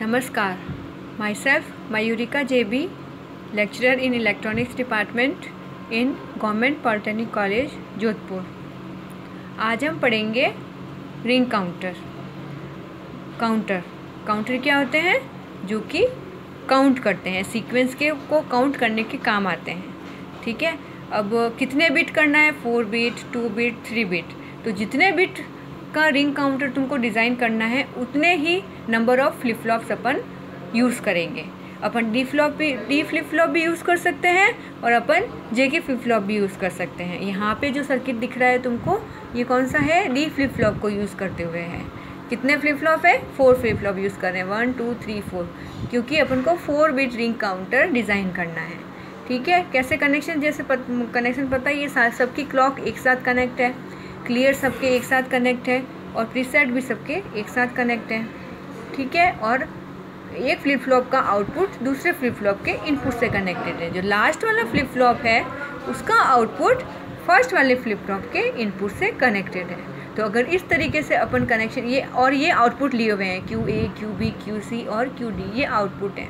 Namaskar. Myself, Mayurika JB, lecturer in Electronics Department in Government Polytechnic College, Jodhpur. आज हम पढ़ेंगे ring counter. Counter क्या होते हैं? जो कि काउंट करते हैं, सीक्वेंस के को काउंट करने के काम आते हैं. ठीक है. अब कितने बिट करना है? 4 बिट, 2 बिट, 3 बिट. तो जितने बिट का रिंग काउंटर तुमको डिज़ाइन करना है उतने ही नंबर ऑफ फ्लिप फ्लॉप्स अपन यूज़ करेंगे. अपन डी फ्लिप फ्लॉप भी यूज़ कर सकते हैं और अपन जे के फ्लिप फ्लॉप भी यूज़ कर सकते हैं. यहाँ पे जो सर्किट दिख रहा है तुमको, ये कौन सा है? डी फ्लिप फ्लॉप को यूज़ करते हुए है. कितने फ्लिप फ्लॉप है? 4 फ्लिप फ्लॉप यूज़ कर रहे हैं. 1 2 3 4, क्योंकि अपन को 4 बिट रिंग काउंटर डिज़ाइन करना है. ठीक है. कैसे कनेक्शन? जैसे कनेक्शन पता है, ये सबकी क्लॉक एक साथ कनेक्ट है, क्लियर सबके एक साथ कनेक्ट है और प्रीसेट भी सबके एक साथ कनेक्ट है. ठीक है. और एक फ्लिप फ्लॉप का आउटपुट दूसरे फ्लिप फ्लॉप के इनपुट से कनेक्टेड है. जो लास्ट वाला फ्लिप फ्लॉप है उसका आउटपुट फर्स्ट वाले फ्लिप फ्लॉप के इनपुट से कनेक्टेड है. तो अगर इस तरीके से अपन कनेक्शन ये आउटपुट लिए हुए हैं, QA, QB, QC और QD, ये आउटपुट है.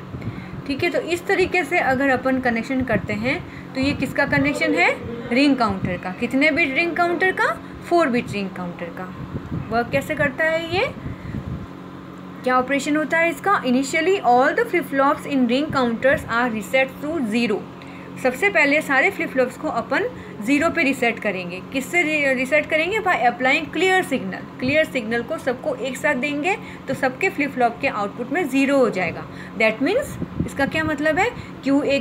ठीक है. तो इस तरीके से अगर अपन कनेक्शन करते हैं तो ये किसका कनेक्शन है? रिंग काउंटर का. कितने बिट रिंग काउंटर का? 4 बिट रिंग काउंटर का. वर्क कैसे करता है ये? क्या ऑपरेशन होता है इसका? Initially all the flip flops in ring counters are reset to 0. सबसे पहले सारे फ्लिप फ्लॉप्स को अपन 0 पे रीसेट करेंगे. किससे रीसेट करेंगे? By applying clear signal. Clear signal को सबको एक साथ देंगे तो सबके फ्लिप फ्लॉप के आउटपुट में 0 हो जाएगा. दैट मीन्स इसका क्या मतलब है? QA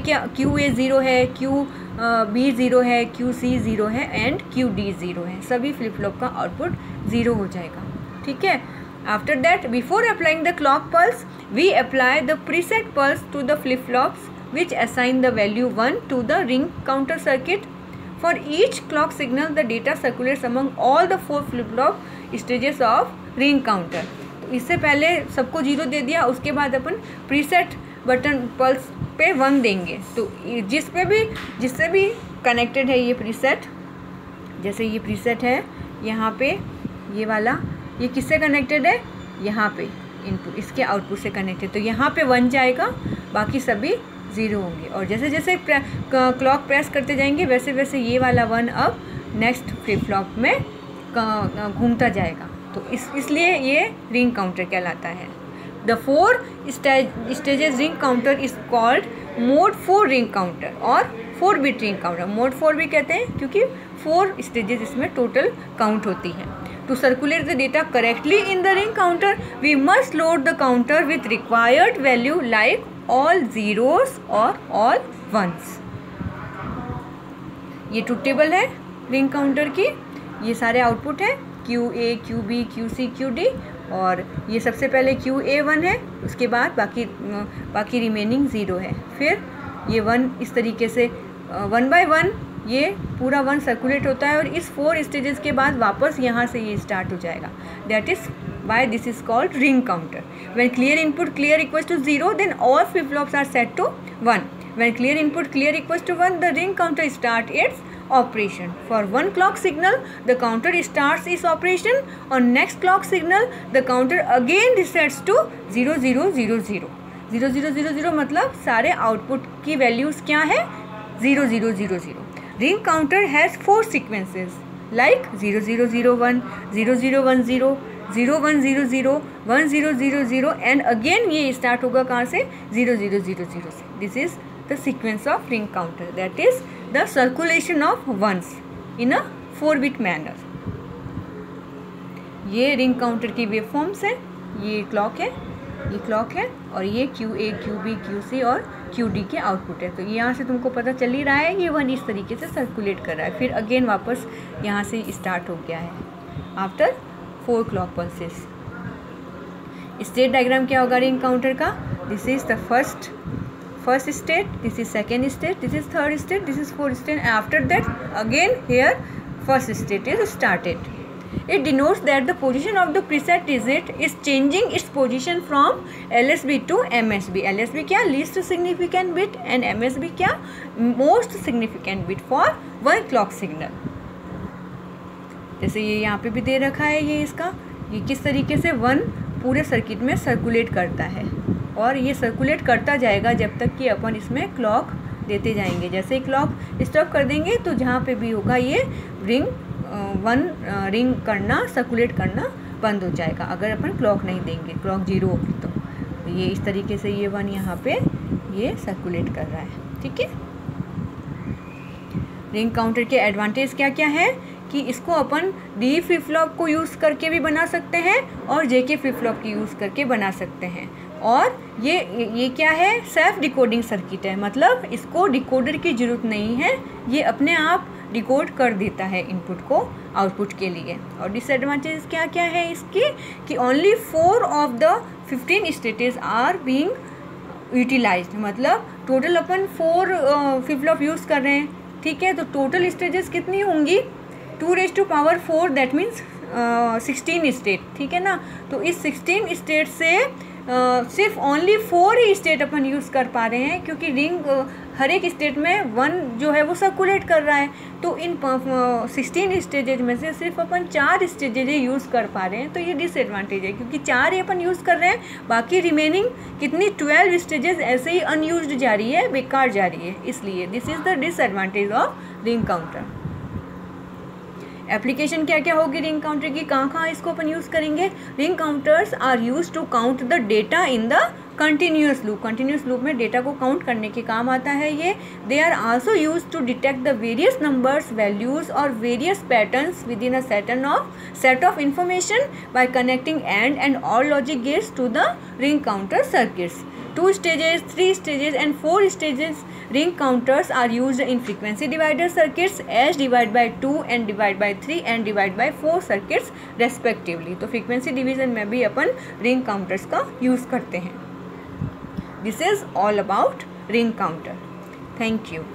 0 है, QB 0 है, QC 0 है एंड QD 0 है. सभी फ्लिप फ्लॉप का आउटपुट 0 हो जाएगा. ठीक है. After that, before applying the clock pulse, we apply the preset pulse to the flip flops which assign the value 1 to the ring counter circuit. For each clock signal, the data circulates among all the 4 flip-flop stages of ring counter. तो इससे पहले सबको 0 दे दिया, उसके बाद अपन preset button pulse पे 1 देंगे. तो जिससे भी कनेक्टेड है ये प्रीसेट, जैसे ये प्रीसेट है यहाँ पे, ये वाला, ये किससे कनेक्टेड है? यहाँ पे इनपुट, इसके आउटपुट से कनेक्टेड. तो यहाँ पे 1 जाएगा, बाकी सभी 0 होंगे. और जैसे जैसे क्लॉक प्रेस करते जाएंगे वैसे वैसे ये वाला 1 अब नेक्स्ट फ्लिप फ्लॉप में घूमता जाएगा. तो इसलिए ये रिंग काउंटर कहलाता है. The 4 stages ring counter is called mode 4 ring counter और 4 बिट रिंग काउंटर. मोड 4 भी कहते हैं क्योंकि 4 स्टेजेस इसमें टोटल काउंट होती हैं. To circulate the data correctly in the ring counter, we must load the counter with required value like all zeros or all ones. ये truth table है ring counter की. ये सारे आउटपुट है QA, QB, QC, QD और ये सबसे पहले QA1 है, उसके बाद बाकी रिमेनिंग 0 है. फिर ये 1 इस तरीके से 1 by 1 ये पूरा 1 सर्कुलेट होता है और इस 4 स्टेजेस के बाद वापस यहाँ से ये स्टार्ट हो जाएगा. That is why this is called ring counter. When clear input clear equals to 0, then all flip flops are set to 1. When clear input clear equals to 1, the ring counter start its operation. For one clock signal, the counter starts its operation. On next clock signal, the counter again resets to 0 0 0 0. 0 0 0 0 मतलब सारे output की values क्या है? 0 0 0 0. Ring counter has 4 sequences like 0 0 0 1, 0 0 1 0, 0 1 0 0, 1 0 0 0 and again ये start होगा कहाँ से? 0 0 0 0 से. This is the sequence of ring counter. That is the circulation of ones in a 4 bit manner. ये रिंग काउंटर की वेव फॉर्म्स है. ये क्लॉक है और ये QA, QB, QC और QD के आउटपुट है. तो यहाँ से तुमको पता चल ही रहा है ये 1 इस तरीके से सर्कुलेट कर रहा है. फिर अगेन वापस यहाँ से स्टार्ट हो गया है after 4 clock pulses. State diagram क्या होगा रिंग काउंटर का? This is the first state, this is second state, this is third state, this is fourth state. After that again here first state is started. It denotes that the position of the preset digit is changing its position from LSB to MSB. LSB क्या? Least significant bit and MSB क्या? Most significant bit for one clock signal. जैसे ये यहाँ पे भी दे रखा है ये किस तरीके से 1 पूरे सर्किट में सर्कुलेट करता है. और ये सर्कुलेट करता जाएगा जब तक कि अपन इसमें क्लॉक देते जाएंगे। जैसे ही क्लॉक स्टॉप कर देंगे तो जहाँ पे भी होगा ये रिंग रिंग करना, सर्कुलेट करना बंद हो जाएगा अगर अपन क्लॉक नहीं देंगे, क्लॉक 0 होगी तो ये इस तरीके से ये 1 यहाँ पे ये सर्कुलेट कर रहा है। ठीक है, रिंग काउंटर के एडवांटेज क्या क्या है कि इसको अपन डी फ्लिप फ्लॉप को यूज़ करके भी बना सकते हैं और जे के फ्लिप फ्लॉप की यूज़ करके बना सकते हैं। और ये क्या है, सेल्फ डिकोडिंग सर्किट है, मतलब इसको डिकोडर की ज़रूरत नहीं है, ये अपने आप डिकोड कर देता है इनपुट को आउटपुट के लिए। और डिसएडवांटेज क्या क्या है इसकी कि only 4 of the 15 stages are being utilised, मतलब टोटल अपन 4 फ्लिप फ्लॉप यूज़ कर रहे हैं। ठीक है, तो टोटल स्टेजेस कितनी होंगी, 2⁴ दैट मीन्स 16 स्टेट। ठीक है ना, तो इस 16 स्टेट से सिर्फ ओनली 4 ही स्टेट अपन यूज़ कर पा रहे हैं, क्योंकि रिंग हर एक स्टेट में 1 जो है वो सर्कुलेट कर रहा है। तो इन 16 स्टेजेज में से सिर्फ अपन 4 स्टेजेज यूज़ कर पा रहे हैं, तो ये डिसएडवांटेज है, क्योंकि 4 ही अपन यूज़ कर रहे हैं, बाकी रिमेनिंग कितनी 12 स्टेजेस ऐसे ही अनयूज्ड जा रही है, बेकार जा रही है। इसलिए this is the disadvantage of ring counter. Application क्या क्या होगी रिंग काउंटर की, कहाँ कहाँ इसको अपन यूज़ करेंगे। Ring counters are use to count the data in the continuous loop, continuous loop में डेटा को काउंट करने के काम आता है ये। They are also use to detect the various numbers, values और various patterns within a set of information by connecting and all logic gates to the ring counter circuits. 2 stages, 3 stages and 4 stages ring counters are used in frequency divider circuits as divide by 2 and divide by 3 and divide by 4 circuits respectively। तो frequency division में भी अपन ring counters का use करते हैं। This is all about ring counter. Thank you.